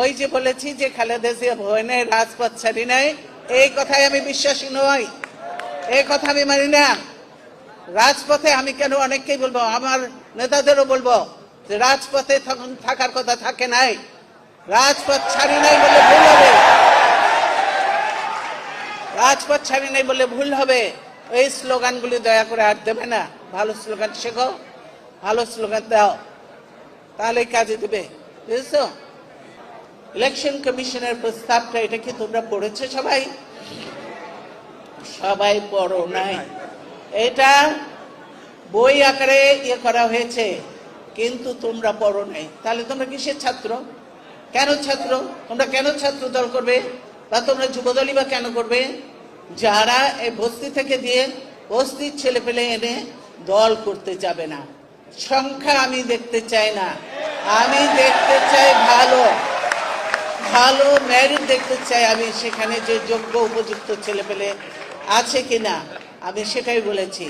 ওই যে বলেছি যে খালেদা জিয়া ভয় নেই, রাজপথ ছাড়ি নাই, এই কথায় আমি বিশ্বাসী নই, এই কথা আমি মানি না। রাজপথে আমি কেন অনেককেই বলবো, আমার নেতাদেরও বলবো যে রাজপথে তখন থাকার কথা থাকে নাই, রাজপথ ছাড়ি নাই বলে ভুল হবে, রাজপথ ছাড়ি নাই বলে ভুল হবে। এই স্লোগানগুলি দয়া করে আর দেবে না। ভালো স্লোগান শেখো, ভালো স্লোগান দাও, তাহলেই কাজে দেবে, বুঝেছো? ইলেকশন কমিশনের প্রস্তাবটা, এটা কি তোমরা পড়েছো সবাই? সবাই পড়ো নাই। এটা বই আকারে ইয়ে করা হয়েছে, কিন্তু তোমরা পড়ো নাই। তাহলে তোমরা কিসের ছাত্র? কেন ছাত্র? তোমরা কেন ছাত্র দল করবে, বা তোমরা যুবদলই বা কেন করবে? যারা এই বস্তি থেকে দিয়ে বস্তির ছেলে পেলে এনে দল করতে যাবে না। সংখ্যা আমি দেখতে চাই না, আমি দেখতে চাই ভালো ভালো মেরিট দেখতে চাই। আমি সেখানে যে যোগ্য উপযুক্ত ছেলে পেলে আছে কিনা, আমি সেটাই বলেছি।